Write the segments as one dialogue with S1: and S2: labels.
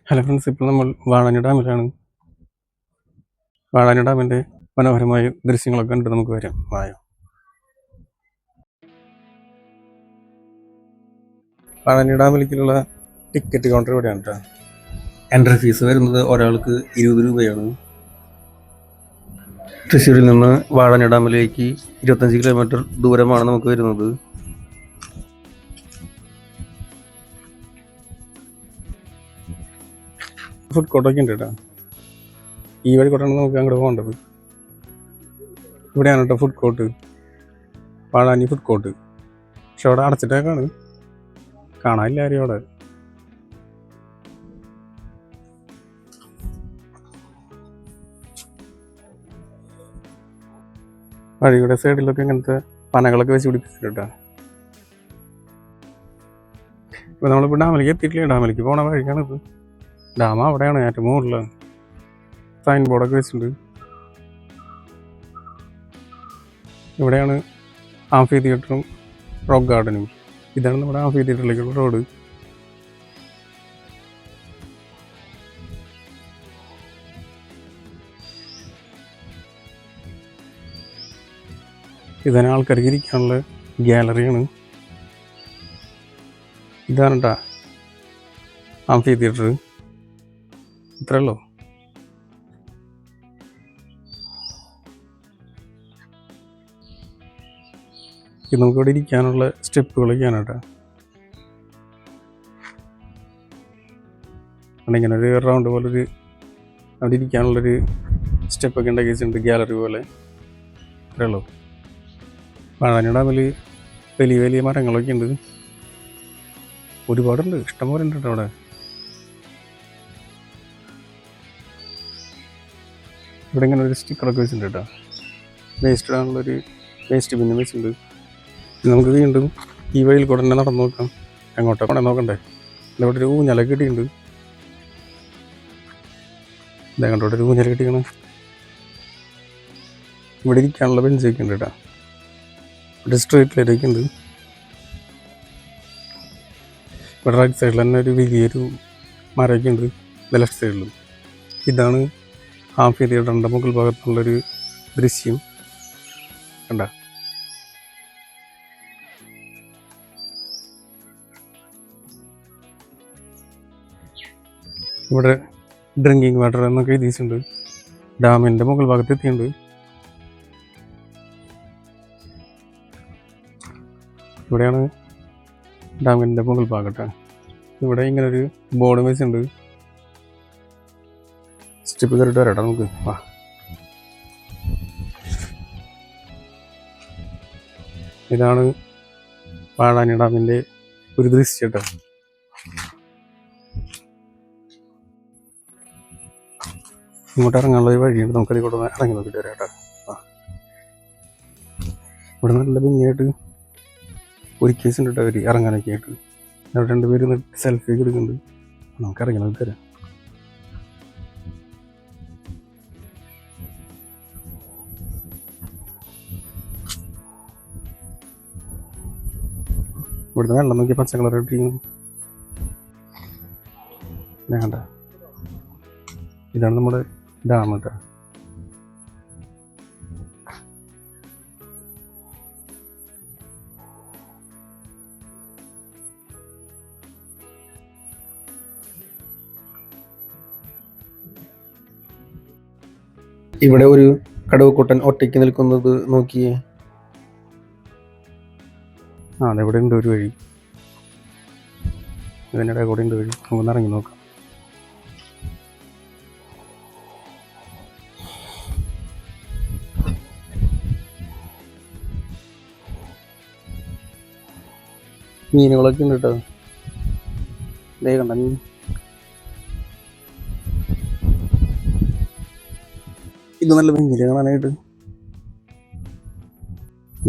S1: Hello friends, ഇപ്പോൾ നമ്മൾ വാഴാനി ഡാമിലാണ്. വാഴാനി ഡാമിൻ്റെ മനോഹരമായ ദൃശ്യങ്ങളൊക്കെ കണ്ട് നമുക്ക് വരാം. വാഴാനി ഡാമിലേക്കുള്ള ടിക്കറ്റ് കൗണ്ടർ ഇവിടെയാണ് കേട്ടോ. എൻട്രി ഫീസ് വരുന്നത് ഒരാൾക്ക് 20 രൂപയാണ്. തൃശ്ശൂരിൽ നിന്ന് വാഴാനി ഡാമിലേക്ക് 25 കിലോമീറ്റർ ദൂരമാണ് നമുക്ക് വരുന്നത്. ഫുഡ് കോർട്ടൊക്കെ ഉണ്ട് കേട്ടോ. ഈ വഴി കൂടെയാണ് നമുക്ക് അങ്ങോട്ട് പോകേണ്ടത്. ഇവിടെയാണ് കേട്ടോ food court, Vazhani food court. പക്ഷെ അവിടെ അടച്ചിട്ടേക്കാണ്, കാണാനില്ല ആരും അവിടെ. വഴിയുടെ സൈഡിലൊക്കെ ഇങ്ങനത്തെ പനകളൊക്കെ വെച്ച് പിടിപ്പിച്ചിട്ടാ. ഇപ്പം നമ്മളിപ്പോൾ ഡാമിലേക്ക് എത്തിയിട്ടില്ല. ഡാമിലേക്ക് പോണ വഴിയാണിത്. ഡാം അവിടെയാണ്, ഏറ്റവും മുകളിലാണ്. സൈൻ ബോർഡൊക്കെ വെച്ചിട്ടുണ്ട്. ഇവിടെയാണ് ആംഫി തിയേറ്ററും റോക്ക് ഗാർഡനും. ഇതാണ് നമ്മുടെ ആംഫി തിയേറ്ററിലേക്കുള്ള റോഡ്. ഇതാണ് ആൾക്കാർക്ക് ഇരിക്കാനുള്ള ഗാലറിയാണ്. ഇതാണ് കേട്ടോ ആംഫി തിയേറ്റർ. ഇത്രേ ഉള്ളൂ. ഇത് നമുക്കിവിടെ ഇരിക്കാനുള്ള സ്റ്റെപ്പുകളൊക്കെയാണ് കേട്ടോ. ഇങ്ങനെ ഒരു റൗണ്ട് പോലൊരു അവിടെ ഇരിക്കാനുള്ളൊരു സ്റ്റെപ്പൊക്കെ ഉണ്ടാക്കി വെച്ചിട്ടുണ്ട്, ഗാലറി പോലെ. ഇത്രേ ഉള്ളൂ. വാഴാനി ഡാമിൽ വലിയ വലിയ മരങ്ങളൊക്കെ ഉണ്ട്, ഒരുപാടുണ്ട്, ഇഷ്ടംപോലെ ഉണ്ട് കേട്ടോ അവിടെ. ഇവിടെ ഇങ്ങനെ ഒരു സ്റ്റിക്കറൊക്കെ വെച്ചിട്ടുണ്ട് കേട്ടോ. വേസ്റ്റ് ഇടാനുള്ളൊരു വേസ്റ്റ് ബിന്നും വെച്ചിട്ടുണ്ട്. നമുക്ക് വീണ്ടും ഈ വഴിയിൽ കൂടെ തന്നെ നടന്നു നോക്കാം. എങ്ങോട്ടാ കൂടെ നോക്കണ്ടേ. ഇവിടെ ഒരു ഊഞ്ഞാലൊക്കെ കിട്ടിയിട്ടുണ്ട്. ഇതങ്ങോട്ടോടെ ഒരു ഊഞ്ഞാൽ കിട്ടിയാണ്. ഇവിടെ ഇരിക്കാനുള്ള ബെഞ്ചൊക്കെ ഉണ്ട് കേട്ടോ. ഇവിടെ സ്ട്രീറ്റ് ലൈറ്റൊക്കെ ഉണ്ട്. ഇവിടെ റൈറ്റ് സൈഡിൽ തന്നെ ഒരു വലിയൊരു മരമൊക്കെ ഉണ്ട്, ലെഫ്റ്റ് സൈഡിലും. ഇതാണ് ആംഫി തിയേറ്ററിൻ്റെ മുകൾ ഭാഗത്തുള്ളൊരു ദൃശ്യം കണ്ട. ഇവിടെ ഡ്രിങ്കിങ് വാട്ടർ എന്നൊക്കെ എഴുതിയിട്ടുണ്ട്. ഡാമിൻ്റെ മുകൾ ഭാഗത്ത് എത്തിയിട്ടുണ്ട്. ഇവിടെയാണ് ഡാമിൻ്റെ മുകൾ ഭാഗത്ത്. ഇവിടെ ഇങ്ങനെ ഒരു ബോർഡ് വെച്ചിട്ടുണ്ട്. സ്റ്റെപ്പ് കയറിയിട്ട് വരാട്ടോ നമുക്ക്. ഇതാണ് വാഴാനി ഡാമിൻ്റെ ഒരു ദൃശ്യം കേട്ടോ. ഇങ്ങോട്ട് ഇറങ്ങാനുള്ള ഒരു വഴിയുണ്ട്, നമുക്കതിൽ കൂടെ ഇറങ്ങി നോക്കിയിട്ട് വരാം കേട്ടോ. ഇവിടെ നല്ല ഭംഗിയായിട്ട് ഒരു കേസ് ഉണ്ട് കേട്ടോ അവർ ഇറങ്ങാനൊക്കെ ആയിട്ട്. അവിടെ 2 പേര് സെൽഫി ഒക്കെ എടുക്കുന്നുണ്ട്. നമുക്ക് ഇറങ്ങി നോക്കി തരാം. ഇവിടുന്ന് വെള്ളം നോക്കി പച്ച കളർ ഇട്ടിരിക്കുന്നു. വേണ്ട, ഇതാണ് നമ്മുടെ ഡാം കേട്ടോ. ഇവിടെ ഒരു കടവുക്കുട്ടൻ ഒറ്റയ്ക്ക് നിൽക്കുന്നത് നോക്കിയേ. അതെവിടെ ഉണ്ട് ഒരു വഴി, ഇതിനിടെ കൂടെ ഉണ്ട് വഴി. നമുക്കൊന്ന് ഇറങ്ങി നോക്കാം. മീനുകളൊക്കെ ഉണ്ട് കേട്ടോ. ഇതേ കണ്ട മീൻ. ഇത് നല്ല ഭംഗിയില്ല കാണാനായിട്ട്.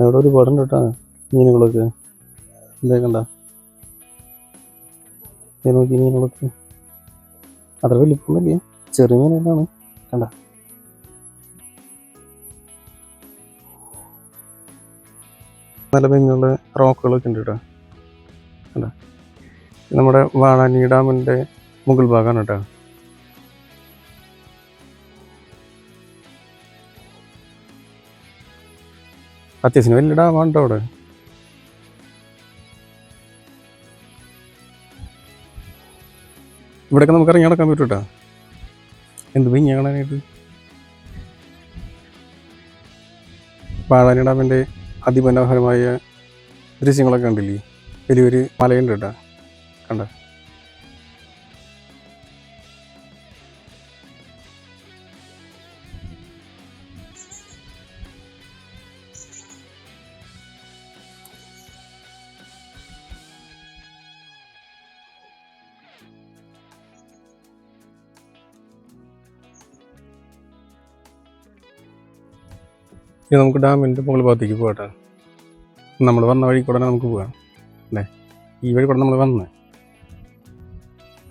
S1: അവിടെ ഒരുപാടുണ്ട് കേട്ടോ മീനുകളൊക്കെ. ഇതേ കണ്ട, നോക്കി മീനുകളൊക്കെ അത്ര വലിപ്പമൊന്നുമില്ല, ചെറിയ മീനുകളാണ്. കണ്ട, നല്ല ഭംഗിയുള്ള റോക്കുകളൊക്കെ ഉണ്ട് കേട്ടോ. കണ്ട, നമ്മുടെ വാഴാനി ഡാമിൻ്റെ മുകൾ ഭാഗമാണ് കേട്ടോ. അത്യാവശ്യം വലിയ ഡാമാണ് കേട്ടോ അവിടെ. ഇവിടെയൊക്കെ നമുക്ക് ഇറങ്ങി നടക്കാൻ പറ്റും കേട്ടോ. എന്ത് ഭംഗിയാ കാണാനായിട്ട്. വാഴാനി ഡാമിൻ്റെ അതിമനോഹരമായ ദൃശ്യങ്ങളൊക്കെ കണ്ടില്ലേ. വലിയൊരു മലയുണ്ട് കേട്ടോ, കണ്ട. ഇനി നമുക്ക് ഡാമിൻ്റെ മുകൾ ഭാഗത്തേക്ക് പോകട്ടെ. നമ്മൾ വന്ന വഴി കൂടെ നമുക്ക് പോകാം അല്ലേ. ഈ വഴി കൂടെ നമ്മൾ വന്ന്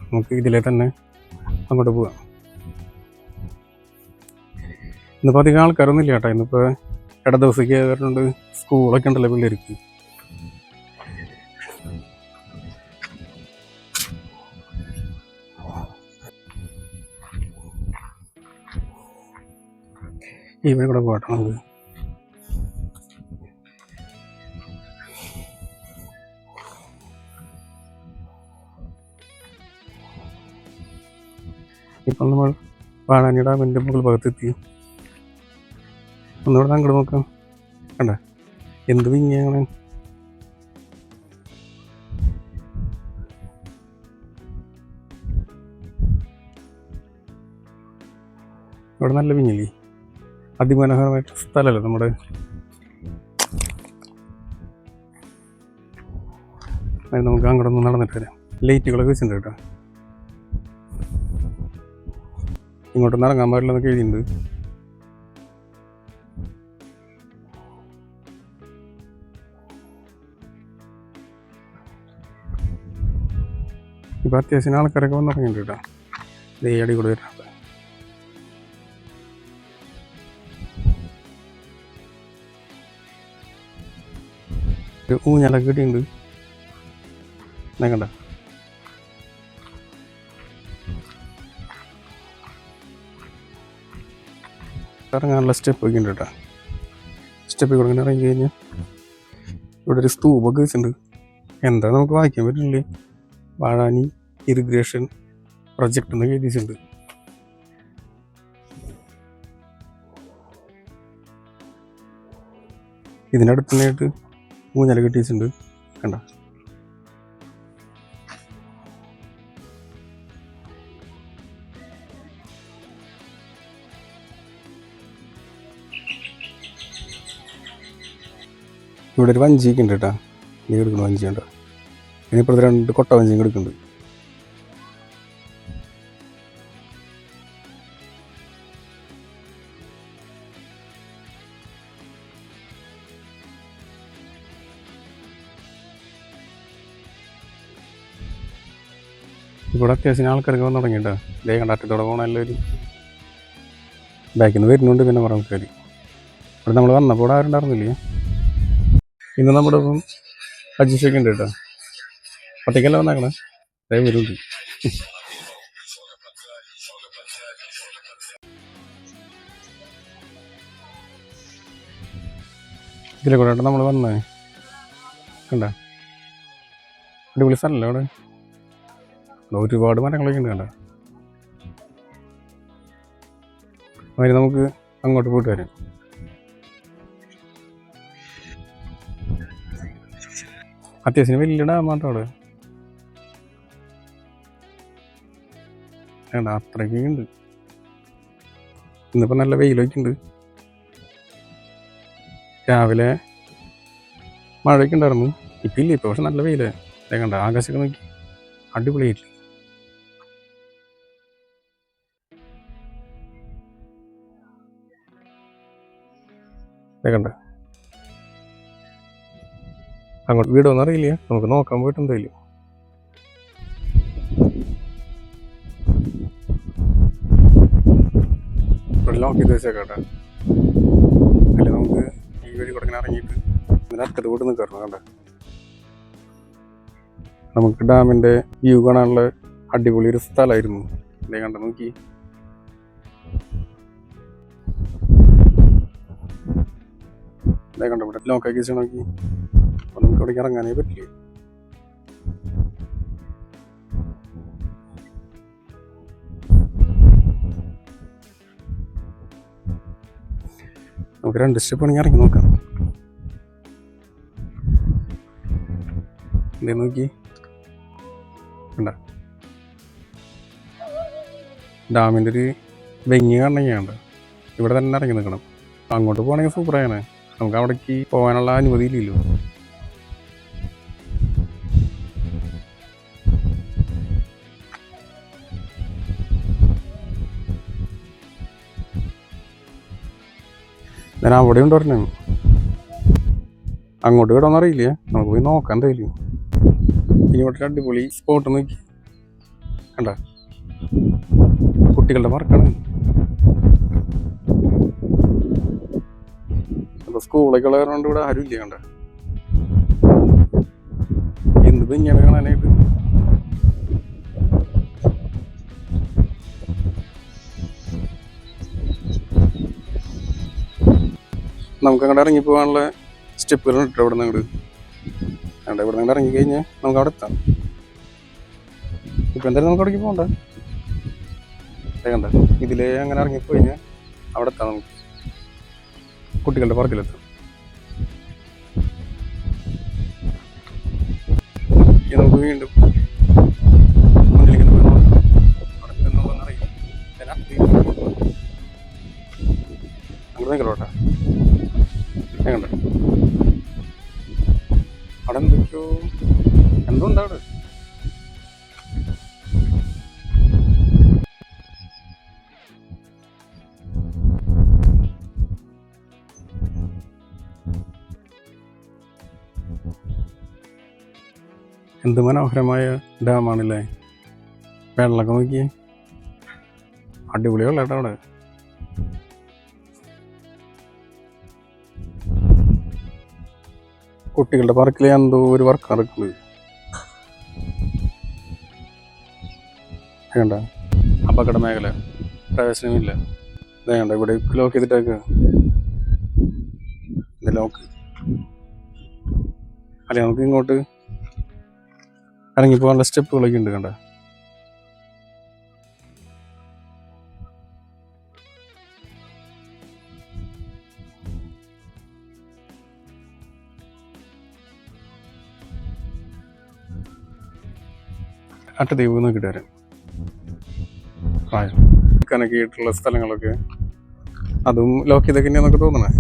S1: നമുക്ക് ഇതിലെ തന്നെ അങ്ങോട്ട് പോകാം. ഇന്നിപ്പോൾ അധികം ആൾക്കാരൊന്നും ഇല്ല കേട്ടോ. ഇന്നിപ്പോൾ ഇട ദിവസമൊക്കെ ആയതുകൊണ്ട് സ്കൂളൊക്കെ ഉണ്ടല്ലോ പിള്ളേർക്ക്. ഈ വഴി കൂടെ പോകട്ടെ നമുക്ക്. ഇപ്പം നമ്മൾ വാഴാനി ഡാമിൻ്റെ മുകൾ ഭാഗത്തെത്തി. ഒന്നുകൂടെ അങ്ങോട്ട് നോക്കാം. കണ്ട എന്ത് ഭംഗിയാണ്. ഇവിടെ നല്ല ഭംഗിയില്ലേ. അതിമനോഹരമായിട്ട് സ്ഥലമല്ലേ നമ്മുടെ. നമുക്ക് അങ്ങോട്ടൊന്ന് നടന്നിട്ട് വരാം. ലൈറ്റുകളൊക്കെ വെച്ചിട്ടുണ്ട് കേട്ടോ. ഇങ്ങോട്ടൊന്നും ഇറങ്ങാൻ പാടില്ലെന്നൊക്കെ എഴുതിയിട്ടുണ്ട്. ഇപ്പം അത്യാവശ്യം ആൾക്കാരൊക്കെ വന്നിറങ്ങിയിട്ടുണ്ട് കേട്ടോ. ഈ അടി കൂടെ വരുന്നത് ഊഞ്ഞാലൊക്കെ കിട്ടിയിട്ടുണ്ട്. കണ്ട ഇറങ്ങാനുള്ള സ്റ്റെപ്പൊക്കെ ഉണ്ട് കേട്ടോ. സ്റ്റെപ്പിൽ കൂടെ ഇങ്ങനെ ഇറങ്ങി കഴിഞ്ഞാൽ ഇവിടെ ഒരു സ്തൂപൊക്കെ വെച്ചിട്ടുണ്ട്. എന്താ നമുക്ക് വായിക്കാൻ പറ്റില്ലേ. വാഴാനി ഇറിഗേഷൻ പ്രൊജക്റ്റ് എന്നൊക്കെ എഴുതിയിട്ടുണ്ട്. ഇതിനടുത്ത് തന്നെയായിട്ട് ഊഞ്ഞാൽ കെട്ടിയിട്ടുണ്ട്. കണ്ട ഇവിടെ ഒരു വഞ്ചിയൊക്കെ ഉണ്ട് കേട്ടോ. നീ എടുക്കണം വഞ്ചി ഉണ്ടോ. ഇനിയിപ്പോൾ 2 കൊട്ട വഞ്ചിയും എടുക്കുന്നുണ്ട്. ഇവിടെ അത്യാവശ്യം ആൾക്കാരൊക്കെ വന്ന് തുടങ്ങിയിട്ടോ. ഇതേ കണ്ടാറ്റത്തോടെ പോകണം എല്ലാവരും. ബാക്കിൽ നിന്ന് വരുന്നുണ്ട് പിന്നെ കുറേ ആൾക്കാർ. ഇവിടെ നമ്മൾ വന്നപ്പോൾ ഇവിടെ ആരുണ്ടായിരുന്നില്ലേ. ഇന്ന് നമ്മുടെ ഇപ്പം അഡ്ജസ്റ്റൊക്കെ ഉണ്ട് കേട്ടോ. ഒറ്റയ്ക്കല്ല വന്നേക്കണേ, അതേ വരുന്നുണ്ട്. ഇതിലെ കൂടെ നമ്മൾ വന്നേ കണ്ട. അടിപൊളി സ്ഥലമല്ലേ അവിടെ. ഒരുപാട് മരങ്ങളൊക്കെ ഉണ്ട് കണ്ട. അതിന് നമുക്ക് അങ്ങോട്ട് പോയിട്ട് വരാം. അത്യാവശ്യം വലിയ ഡാമാട്ടോ അവിടെ. അത്രയ്ക്ക് ഉണ്ട്. ഇന്നിപ്പോൾ നല്ല വെയിലൊക്കെ ഉണ്ട്. രാവിലെ മഴയൊക്കെ ഉണ്ടായിരുന്നു. ഇപ്പം ഇല്ല. ഇപ്പം പക്ഷെ നല്ല വെയിലേ. കണ്ട ആകാശമൊക്കെ നോക്കി അടിപൊളിയായിട്ടില്ല. കണ്ട അങ്ങോട്ട് വീടൊന്നും അറിയില്ല. നമുക്ക് നോക്കാൻ പോയിട്ട് എന്തായാലും. ഇവിടെ ലോക്ക് ചെയ്ത് വെച്ചേക്കാട്ടെ. അല്ലെ നമുക്ക് ഈ വഴി കൊടുക്കാൻ ഇറങ്ങിയിട്ട് ഇതിന് അടുത്തത് കൂട്ട് നിൽക്കണം. കണ്ട നമുക്ക് ഡാമിൻ്റെ വ്യൂ കാണാനുള്ള അടിപൊളി ഒരു സ്ഥലമായിരുന്നു. ഇതേ കണ്ട നോക്കി. ഇതേ കണ്ട ഇവിടെ ലോക്കാക്കി വെച്ചാൽ നോക്കി. അപ്പൊ നമുക്ക് ഇവിടേക്ക് ഇറങ്ങാനേ പറ്റില്ല. നമുക്ക് 2 സ്റ്റെപ്പ് ആണെങ്കിൽ ഇറങ്ങി നോക്കാം. ഇതേ നോക്കി കണ്ട ഡാമിൻ്റെ ഒരു ഭംഗി കാണണമെങ്കിൽ ഇവിടെ തന്നെ ഇറങ്ങി നിൽക്കണം. അങ്ങോട്ട് പോകണമെങ്കിൽ സൂപ്പറാണ്. നമുക്ക് അവിടേക്ക് പോകാനുള്ള അനുമതി ഇല്ലല്ലോ. ഞാൻ അവിടെ ഉണ്ട് പറഞ്ഞു. അങ്ങോട്ട് വിടാമെന്ന് അറിയില്ല. നമുക്ക് പോയി നോക്കാം എന്തായാലും. ഇനി ഇവിടെ അടിപൊളി സ്പോട്ട് നോക്കി കണ്ട കുട്ടികളുടെ പാർക്കാണ്. അപ്പൊ സ്കൂളൊക്കെ ഉള്ള കാരണം ഇവിടെ ആരും ഇല്ല. കണ്ട എന്ത് ഭംഗിയാണ് കാണാനായിട്ട്. നമുക്ക് അങ്ങോട്ട് ഇറങ്ങി പോകാനുള്ള സ്റ്റെപ്പുകൾ ഇട്ടോ ഇവിടെ നിന്ന് അങ്ങോട്ട്. ഇവിടെ നിന്ന് ഇറങ്ങി കഴിഞ്ഞാൽ നമുക്ക് അവിടെ എത്താം. ഇപ്പം എന്തായാലും നമുക്ക് അവിടേക്ക് പോകണ്ട. കണ്ട ഇതിലേ അങ്ങനെ ഇറങ്ങിപ്പോയി കഴിഞ്ഞാൽ അവിടെ എത്താം. നമുക്ക് കുട്ടികളുടെ പാർക്കിലെത്താം. നമുക്ക് വീണ്ടും മുന്നിലേക്ക് പോയി നോക്കാം. അവിടെ നോക്കാന്നറിയില്ല. അങ്ങോട്ട് നിൽക്കലോട്ടെ. കണ്ട അവിടെ എന്തൊക്കെയോ എന്തോ ഉണ്ട് അവിടെ. എന്ത് മനോഹരമായ ഡാമാണല്ലേ. വെള്ളമൊക്കെ നോക്കിയേ, അടിപൊളി വെള്ളം കേട്ടോ അവിടെ. കുട്ടികളുടെ പാർക്കിൽ എന്തോ ഒരു വർക്ക് നടക്കുന്നത് വേണ്ട. അപകട മേഖല, പ്രവേശനമില്ല. വേണ്ട ഇവിടെ ലോക്ക് ചെയ്തിട്ടേക്ക്. ഇത് ലോക്ക് അല്ലെ. നമുക്ക് ഇങ്ങോട്ട് ഇറങ്ങിപ്പോകാനുള്ള സ്റ്റെപ്പുകളൊക്കെ ഉണ്ട് കണ്ട. അട്ടദൈവം നോക്കിയിട്ട് വരാം. കനക്കിയിട്ടുള്ള സ്ഥലങ്ങളൊക്കെ അതും ലോക്ക് ചെയ്തൊക്കെ തന്നെയാന്നൊക്കെ തോന്നണേ.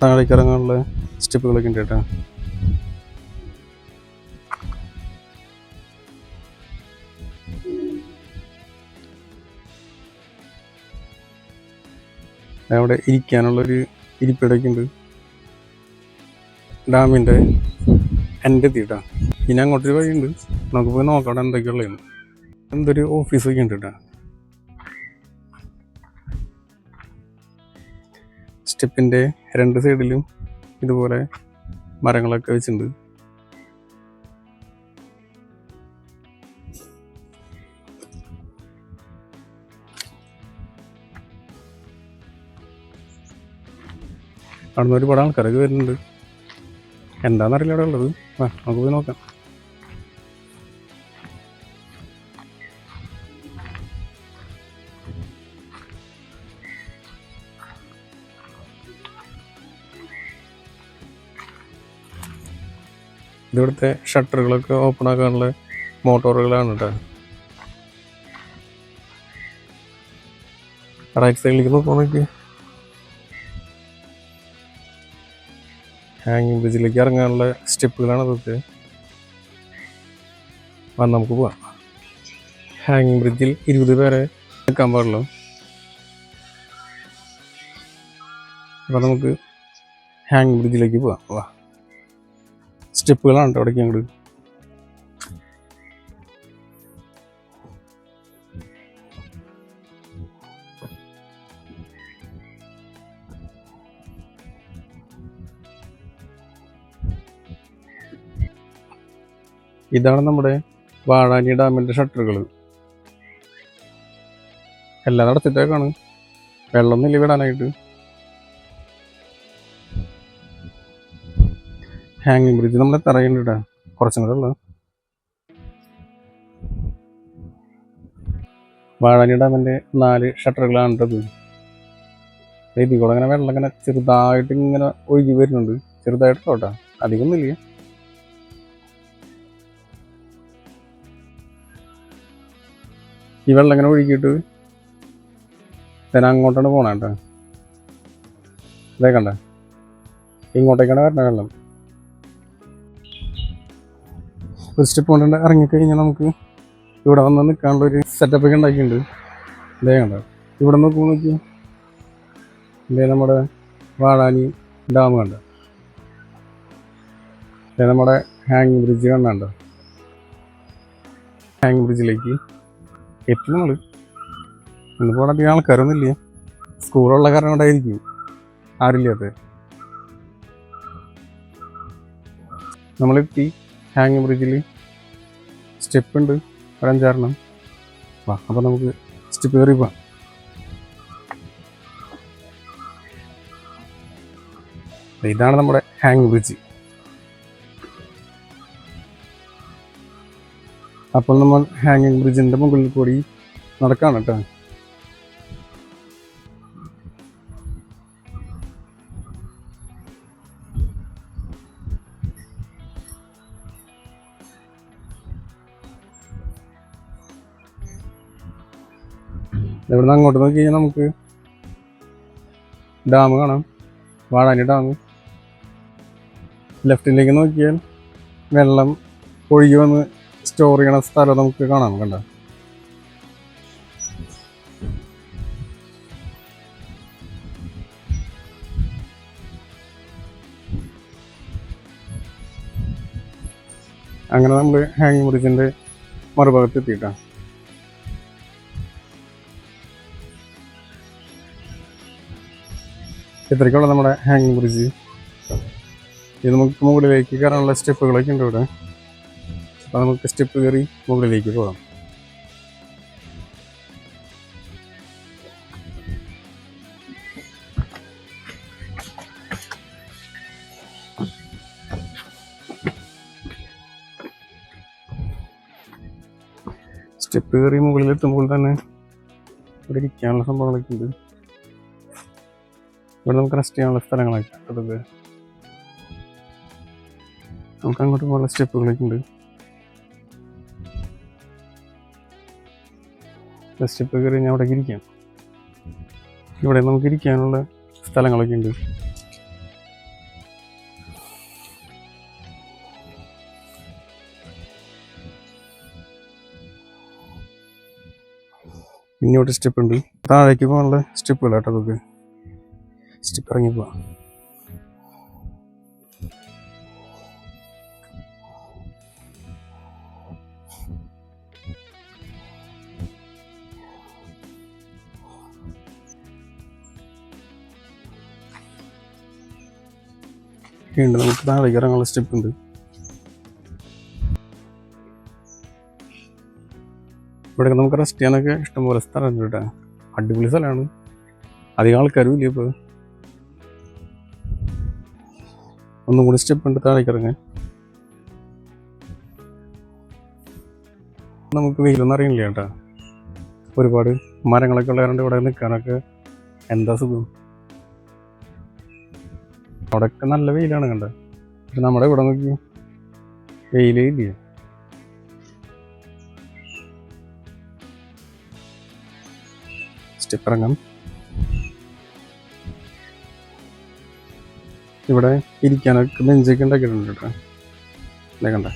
S1: താഴേക്ക് ഇറങ്ങാനുള്ള സ്റ്റെപ്പുകളൊക്കെ ഉണ്ട് കേട്ടോ. അവിടെ ഇരിക്കാനുള്ളൊരു ഇരിപ്പിടയ്ക്ക് ഉണ്ട്. ഡാമിൻ്റെ എൻ്റെ എത്തിയിട്ടാ. ഇനി അങ്ങോട്ടൊരു വഴിയുണ്ട്. നമുക്ക് പോയി നോക്കാം അവിടെ എന്തൊക്കെയുള്ളതെന്ന്. എന്തൊരു ഓഫീസൊക്കെ ഉണ്ട് കേട്ടോ. സ്റ്റെപ്പിൻ്റെ 2 സൈഡിലും ഇതുപോലെ മരങ്ങളൊക്കെ വെച്ചിട്ടുണ്ട്. അവിടുന്ന് ഒരുപാട് ആൾക്കാരൊക്കെ വരുന്നുണ്ട്. എന്താണെന്നറിയില്ല അവിടെ ഉള്ളത്. നമുക്ക് പോയി നോക്കാം. ഇതിവിടുത്തെ ഷട്ടറുകളൊക്കെ ഓപ്പൺ ആക്കാനുള്ള മോട്ടോറുകളാണ് കേട്ടോ. റൈറ്റ് സൈഡിലേക്ക് നോക്കി ഹാങ്ങിങ് ബ്രിഡ്ജിലേക്ക് ഇറങ്ങാനുള്ള സ്റ്റെപ്പുകളാണ് അതൊക്കെ. നമുക്ക് പോവാം. ഹാങ്ങിങ് ബ്രിഡ്ജിൽ 20 പേരെ നിൽക്കാൻ പാടുള്ളൂ. അപ്പോൾ നമുക്ക് ഹാങ്ങിങ് ബ്രിഡ്ജിലേക്ക് പോവാം. വാ, സ്റ്റെപ്പുകളാണ് കേട്ടോ അവിടേക്ക് അങ്ങോട്ട്. ഇതാണ് നമ്മുടെ വാഴാനി ഡാമിൻ്റെ ഷട്ടറുകൾ. എല്ലാം നടത്തിട്ടേക്കാണ്, വെള്ളമൊന്നുമില്ല വിടാനായിട്ട്. ഹാങ്ങിങ് ബ്രിഡ്ജ് നമ്മളെ തറയുണ്ട്, കുറച്ചും കൂടെ ഉള്ളു. വാഴാനി ഡാമിൻ്റെ 4 ഷട്ടറുകളാണിട്ടത്. ഇതിൽ കൂടെ അങ്ങനെ വെള്ളം ഇങ്ങനെ ചെറുതായിട്ട് ഇങ്ങനെ ഒഴുകി വരുന്നുണ്ട്. ചെറുതായിട്ട് കേട്ടോ, അധികമൊന്നുമില്ല. ഈ വെള്ളം ഇങ്ങനെ ഒഴുകിയിട്ട് ഞാൻ അങ്ങോട്ടാണ് പോണേ കേട്ടോ. ഇതേ കണ്ട, ഇങ്ങോട്ടേക്കാണ് വരണ വെള്ളം. ഒരു സ്റ്റെപ്പ് കൊണ്ടുണ്ട് ഇറങ്ങിക്കഴിഞ്ഞാൽ നമുക്ക് ഇവിടെ വന്ന് നിൽക്കാനുള്ളൊരു സെറ്റപ്പൊക്കെ ഉണ്ടാക്കിയിട്ടുണ്ട്. ഇതേ കണ്ട, ഇവിടെ നോക്കി ഇതേ നമ്മുടെ വാഴാനി ഡാം കണ്ട, ഇതേ നമ്മുടെ ഹാങ്ങിങ് ബ്രിഡ്ജ് കണ്ടോ. ഹാങ്ങിങ് ബ്രിഡ്ജിലേക്ക് എത്തി നമ്മൾ. ഇന്നിപ്പോൾ അവിടെ അധികം ആൾക്കാരൊന്നുമില്ല, സ്കൂളുള്ള കാരണം കൊണ്ടായിരിക്കും ആരില്ലാത്ത. നമ്മളെത്തി ഹാങ്ങിങ് ബ്രിഡ്ജിൽ. സ്റ്റെപ്പ് ഉണ്ട് ഒരു 5-6 വാ, അപ്പോൾ നമുക്ക് സ്റ്റെപ്പ് കയറി പോവാം. ഇതാണ് നമ്മുടെ ഹാങ്ങിങ് ബ്രിഡ്ജ്. അപ്പോൾ നമ്മൾ ഹാങ്ങിങ് ബ്രിഡ്ജിൻ്റെ മുകളിൽ കൂടി നടക്കാണ് കേട്ടോ. ഇവിടുന്ന് അങ്ങോട്ട് നോക്കി കഴിഞ്ഞാൽ നമുക്ക് ഡാം കാണാം, വാഴാനി ഡാം. ലെഫ്റ്റിലേക്ക് നോക്കിയാൽ വെള്ളം ഒഴുകി വന്ന് സ്റ്റോർ ചെയ്യണ സ്ഥലം നമുക്ക് കാണാം. കണ്ട, അങ്ങനെ നമ്മൾ ഹാങ്ങിങ് ബ്രിഡ്ജിൻ്റെ മറുഭാഗത്ത് എത്തിയിട്ടാണ്. ഇത്രയ്ക്കുള്ള നമ്മുടെ ഹാങ്ങിങ് ബ്രിഡ്ജ്. ഇത് നമുക്ക് മുകളിലേക്ക് കയറാനുള്ള സ്റ്റെപ്പുകളൊക്കെ ഉണ്ട് ഇവിടെ. അപ്പോൾ നമുക്ക് സ്റ്റെപ്പ് കയറി മുകളിലേക്ക് പോകാം. സ്റ്റെപ്പ് കയറി മുകളിലെത്തുമ്പോൾ തന്നെ ഇവിടെ ഇരിക്കാനുള്ള സംഭവങ്ങളൊക്കെ ഉണ്ട്. ഇവിടെ നമുക്ക് റെസ്റ്റ് ചെയ്യാനുള്ള സ്ഥലങ്ങളൊക്കെ അതൊക്കെ നമുക്ക് അങ്ങോട്ട് പോകാനുള്ള സ്റ്റെപ്പുകളൊക്കെ ഉണ്ട്. സ്റ്റെപ്പ് കയറി കഴിഞ്ഞാൽ അവിടെ ഇരിക്കാം. ഇവിടെ നമുക്ക് ഇരിക്കാനുള്ള സ്ഥലങ്ങളൊക്കെ ഉണ്ട്. ഇങ്ങോട്ട് സ്റ്റെപ്പ് ഉണ്ട്, താഴേക്ക് പോകാനുള്ള സ്റ്റെപ്പുകൾ കേട്ടോ. അതൊക്കെ സ്റ്റെപ്പ് ഇറങ്ങി പോവാം. വീണ്ടും നമുക്ക് താഴേക്ക് ഇറങ്ങാനുള്ള സ്റ്റെപ്പ് ഉണ്ട്. ഇവിടെ നമുക്ക് റെസ്റ്റ് ചെയ്യാനൊക്കെ ഇഷ്ടംപോലെ സ്ഥലമുണ്ട് കേട്ടോ. അടിപൊളി സ്ഥലമാണ്, അധികം ആൾക്കാരും ഇല്ല. ഇപ്പോൾ ഒന്നും കൂടി സ്റ്റെപ്പ് ഉണ്ട് താഴേക്ക് ഇറങ്ങാൻ. നമുക്ക് വെയിലൊന്നും അറിയില്ല കേട്ടോ, ഒരുപാട് മരങ്ങളൊക്കെ ഉള്ളതുകൊണ്ട് ഇവിടെ നിൽക്കാനൊക്കെ എന്താ സുഖം. അവിടെയൊക്കെ നല്ല വെയിലാണ് കണ്ടത്, പക്ഷെ നമ്മുടെ ഇവിടെ നോക്കി വെയിലേ ഇല്ല. സ്റ്റെപ്പ് ഇറങ്ങാം. ഇവിടെ ഇരിക്കാനൊക്കെ ബെഞ്ചൊക്കെ ഉണ്ടാക്കിയിട്ടുണ്ട് കേട്ടോ. അല്ലേ കണ്ട,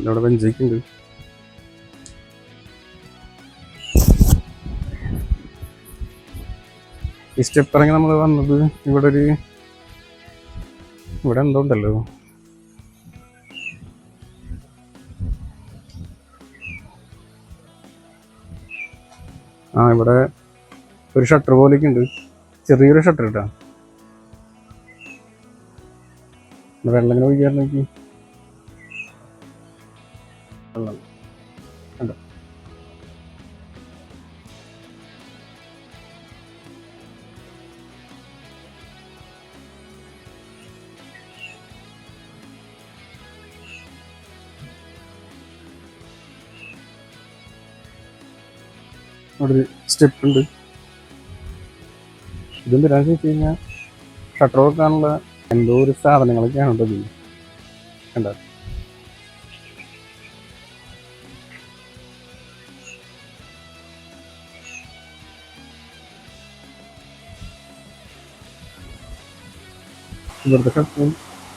S1: ഇവിടെ ബെഞ്ചൊക്കെ ഉണ്ട്. ഈ സ്റ്റെപ്പ് ഇറങ്ങി നമ്മൾ വന്നത് ഇവിടെ എന്തോ ഉണ്ടല്ലോ. ഇവിടെ ഒരു ഷട്ടർ പോലെയൊക്കെ ഉണ്ട്, ചെറിയൊരു ഷട്ടർ കേട്ടോ. വെള്ളം ഇങ്ങനെ ഒഴിക്കാറ് നോക്കി, വെള്ളം കണ്ടോ. അവിടെ ഒരു സ്റ്റെപ്പ് ഉണ്ട്. ഇതെന്തിനാന്ന് വെച്ച് കഴിഞ്ഞാൽ ഷട്ടർ വെക്കാനുള്ള എന്തോ ഒരു സാധനങ്ങളൊക്കെയാണ് കേട്ടോ ഇത്. കണ്ടോ. ഇവിടുത്തെ ഷട്ടറും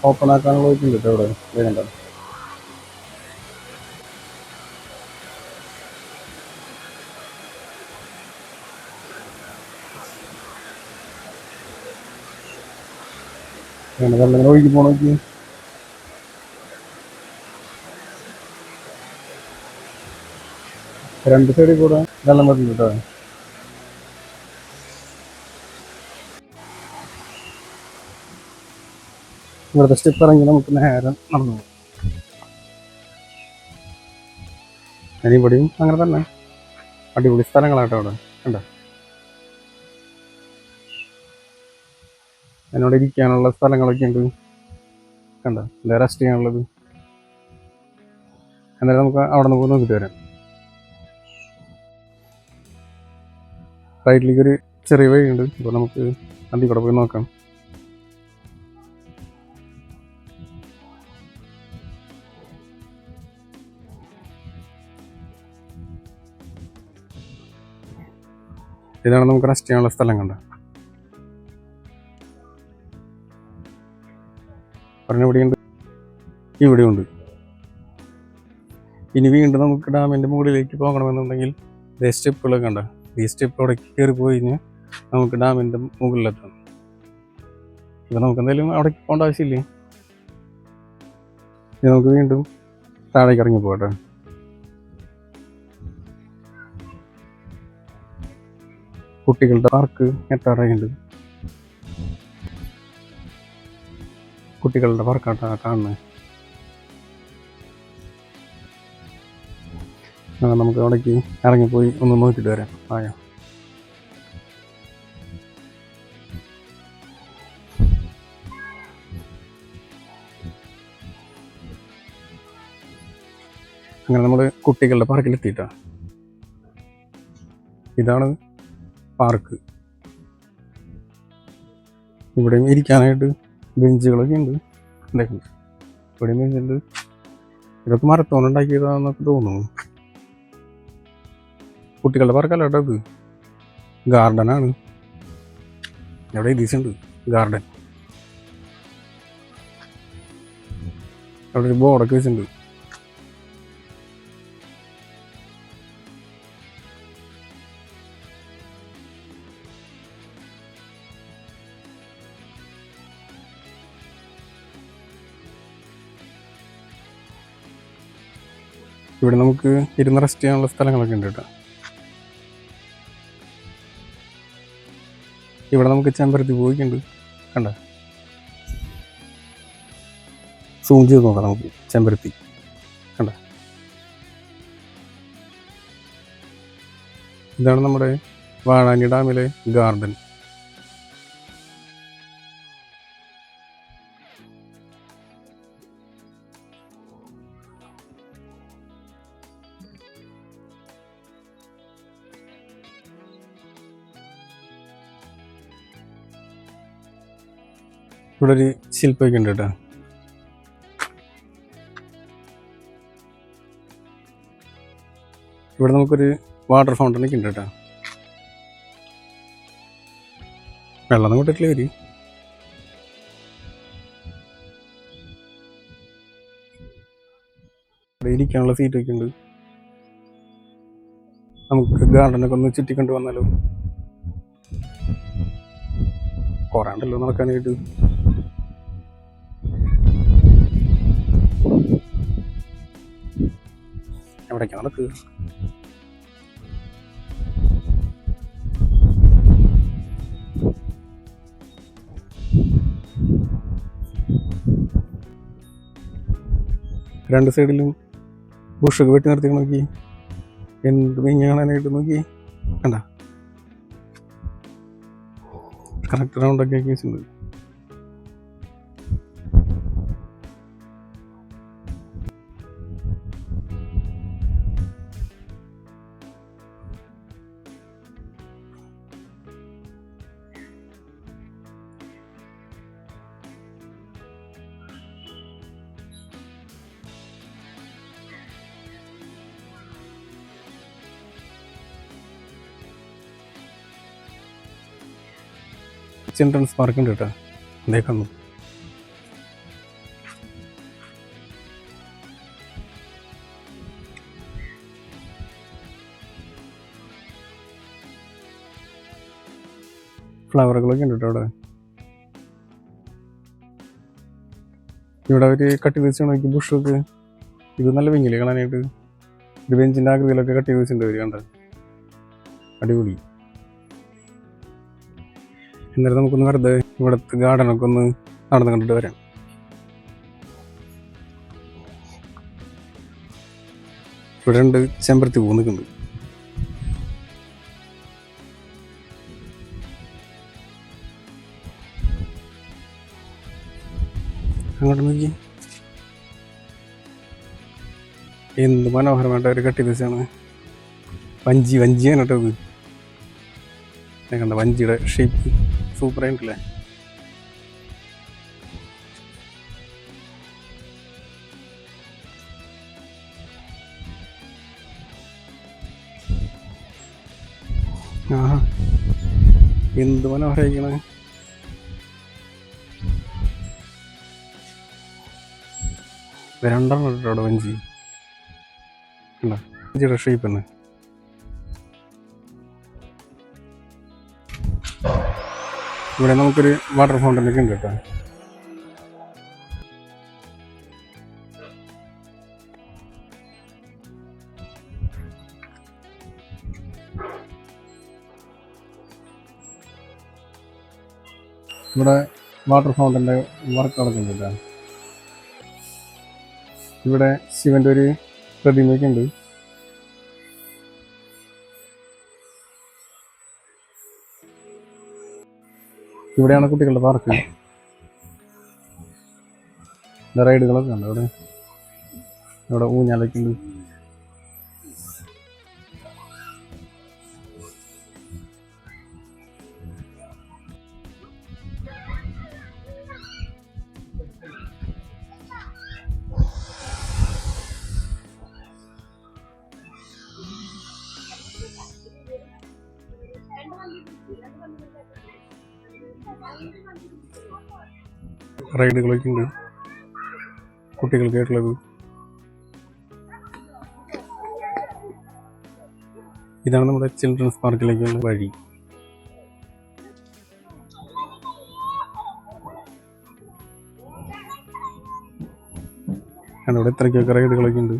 S1: ഓപ്പൺ ആക്കാനുള്ള ഉണ്ട് കേട്ടോ ഇവിടെ. കണ്ടോ. വെള്ളം ഇങ്ങനെ ഒഴുകി പോണോക്കി. രണ്ട് സൈഡിൽ കൂടെ വെള്ളം വരുന്നുണ്ട് കേട്ടോ. ഇവിടുത്തെ സ്റ്റെപ്പ് ഇറങ്ങി നമുക്ക് നേരെ നടന്നു പോകും. ഇവിടെയും അങ്ങനെ തന്നെ അടിപൊളി സ്ഥലങ്ങളാട്ടോ അവിടെ. കണ്ടോ. എന്നോട് ഇരിക്കാനുള്ള സ്ഥലങ്ങളൊക്കെ ഉണ്ട്. കണ്ടോ. എന്താ റെസ്റ്റ് ചെയ്യാനുള്ളത്. എന്നാലും നമുക്ക് അവിടെ നിന്ന് പോയി നോക്കിയിട്ട് വരാം. റൈറ്റിലേക്ക് ഒരു ചെറിയ വഴിയുണ്ട്, അപ്പോൾ നമുക്ക് അതിൽ കൂടെ പോയി നോക്കാം. ഇതാണ് നമുക്ക് റെസ്റ്റ് ചെയ്യാനുള്ള സ്ഥലം. കണ്ട പറഞ്ഞ ഇവിടെയുണ്ട്, ഇവിടെയുണ്ട്. ഇനി വീണ്ടും നമുക്ക് ഡാമിൻ്റെ മുകളിലേക്ക് പോകണമെന്നുണ്ടെങ്കിൽ ഇതേ സ്റ്റെപ്പുകളൊക്കെ കണ്ട. ഈ സ്റ്റെപ്പിലൂടെ കയറി പോയി കഴിഞ്ഞാൽ നമുക്ക് ഡാമിൻ്റെ മുകളിലെത്താം. ഇപ്പം നമുക്ക് എന്തായാലും അവിടേക്ക് പോകേണ്ട ആവശ്യമില്ലേ. ഇനി നമുക്ക് വീണ്ടും താഴേക്ക് ഇറങ്ങി പോകട്ടെ. കുട്ടികളുടെ പാർക്ക് എത്താറായുണ്ട്. കുട്ടികളുടെ പാർക്കാട്ടാ കാണുന്നത്. നമുക്ക് അവിടേക്ക് ഇറങ്ങിപ്പോയി ഒന്ന് നോക്കിയിട്ട് വരാം. ആയോ. അങ്ങനെ നമ്മൾ കുട്ടികളുടെ പാർക്കിലെത്തിയിട്ടാണ്. ഇതാണ് പാർക്ക്. ഇവിടെയും ഇരിക്കാനായിട്ട് ബെഞ്ചുകളൊക്കെ ഉണ്ട്. ഇവിടെയും ബെഞ്ചുണ്ട്. ഇതൊക്കെ മരത്തോണ്ടുണ്ടാക്കിയതാന്നൊക്കെ തോന്നുന്നു. കുട്ടികളുടെ പാർക്കല്ല കേട്ടോ, ഇത് ഗാർഡനാണ്. അവിടെ എഴുതിയിട്ടുണ്ട് ഗാർഡൻ. അവിടെ ഒരു ബോർഡൊക്കെ വെച്ചിട്ടുണ്ട്. ഇവിടെ നമുക്ക് ഇരുന്ന് റെസ്റ്റ് ചെയ്യാനുള്ള സ്ഥലങ്ങളൊക്കെ ഉണ്ട് കേട്ടോ. ഇവിടെ നമുക്ക് ചെമ്പരത്തി പോയിട്ടുണ്ട്. കണ്ട, സൂം ചെയ്ത് നോക്കാം നമുക്ക് ചെമ്പരത്തി. കണ്ട, ഇതാണ് നമ്മുടെ വാഴാനി ഡാമിലെ ഗാർഡൻ. ഇവിടെ ഒരു ശില്പമൊക്കെ ഉണ്ട് കേട്ടോ. ഇവിടെ നമുക്കൊരു വാട്ടർ ഫൗണ്ടനൊക്കെ ഉണ്ട് കേട്ടോ. വെള്ളം കൊണ്ടിട്ടില്ലേ വരി. ഇവിടെ ഇരിക്കാനുള്ള സീറ്റൊക്കെ ഉണ്ട്. നമുക്ക് ഗാർഡനൊക്കെ ഒന്ന് ചുറ്റിക്കൊണ്ട് വന്നാലോ. പോരാണ്ടല്ലോ നടക്കാനായിട്ട്. എവിടേക്കാ നടക്കുക? രണ്ട് സൈഡിലും ബുഷൊക്കെ വെട്ടി നിർത്തി നോക്കി, എന്ത് മീൻ കാണാനായിട്ട് നോക്കി. കണ്ട കറക്റ്റ് റൗണ്ടൊക്കെ ആക്കി വെച്ചിട്ടുണ്ട്. ചിൽഡ്രൻസ് പാർക്ക് ഉണ്ട് കേട്ടോ, അതേ കന്നു. ഫ്ലവറുകളൊക്കെ ഉണ്ട് കേട്ടോ അവിടെ. ഇവിടെ അവർ കട്ട് ചെയ്ത് വെച്ച് നോക്കി ബുഷൊക്കെ. ഇത് നല്ല ഭംഗിയില്ലേ കാണാനായിട്ട്. ഒരു ബെഞ്ചിൻ്റെ ആകൃതിയിലൊക്കെ കട്ട് ചെയ്ത് വെച്ചിട്ടുണ്ട് അവർ, കണ്ട അടിപൊളി. എന്നിട്ട് നമുക്കൊന്ന് വെറുതെ ഇവിടുത്തെ ഗാർഡനൊക്കെ ഒന്ന് നടന്ന് കണ്ടിട്ട് വരാം. ഇവിടെ ഉണ്ട് ചെമ്പരത്തി പൂ നിൽക്കുന്നുണ്ട്. അങ്ങോട്ട് നോക്കി, എന്ത് മനോഹരമായിട്ട് അവർ കട്ടി വെച്ചാണ്. വഞ്ചിയാണ് കേട്ടോ ഇത്. കണ്ട വഞ്ചിയുടെ ഷേപ്പ് സൂപ്പറായിട്ടില്ലേ. ആഹാ, എന്ത് മനോഹരമായിരിക്കണ. രണ്ടെണ്ണം കേട്ടോ അവിടെ വഞ്ചി. വഞ്ചിയുടെ ഷേപ്പ് തന്നെ. ഇവിടെ നമുക്കൊരു വാട്ടർ ഫൗണ്ടനൊക്കെ ഉണ്ട് കേട്ടോ. ഇവിടെ വാട്ടർ ഫൗണ്ടൻ്റെ വർക്ക് നടക്കുന്നുണ്ട് കേട്ടോ. ഇവിടെ ശിവൻ്റെ ഒരു പ്രതിമയൊക്കെ ഉണ്ട്. ഇവിടെയാണ് കുട്ടികളുടെ പാർക്ക്. റൈഡുകളൊക്കെ ഉണ്ട് അവിടെ. ഇവിടെ ഊഞ്ഞാലൊക്കെ ഉണ്ട്. റൈഡുകളൊക്കെ ഉണ്ട് കുട്ടികൾക്കായിട്ടുള്ളത്. ഇതാണ് നമ്മുടെ ചിൽഡ്രൻസ് പാർക്കിലേക്കുള്ള വഴി. അവിടെ ഇത്രയ്ക്കൊക്കെ റൈഡുകളൊക്കെ ഉണ്ട്.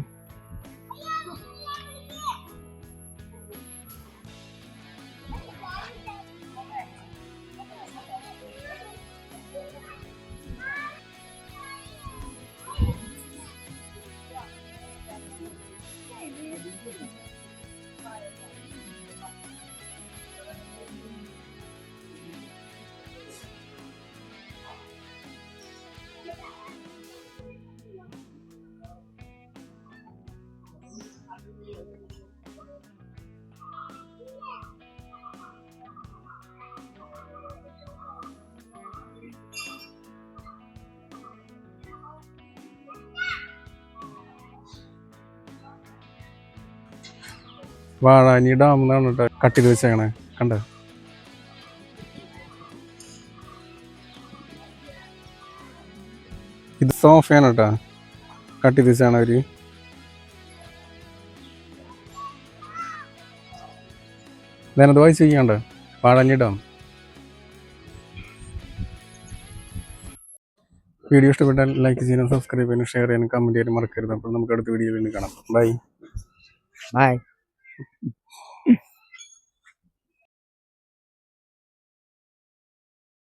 S1: വാഴാനി ഡാം എന്നാണ് കേട്ടോ കട്ട് ചെയ്ത് വെച്ചേക്കണേ. കണ്ട ഇത് സോഫയാണ് കേട്ടോ കട്ട് ചെയ്ത് വെച്ചാണ് അവര്. ഞാനത് വായിച്ച് വയ്ക്കാണ്ട് വാഴാനി ഡാം. വീഡിയോ ഇഷ്ടപ്പെട്ടാൽ ലൈക്ക് ചെയ്യാനും സബ്സ്ക്രൈബ് ചെയ്യാനും ഷെയർ ചെയ്യാനും കമൻറ്റ് ചെയ്യാനും മറക്കരുത്. അപ്പോൾ നമുക്ക് അടുത്ത വീഡിയോയിൽ കാണാം. ബൈ.
S2: ബൈ.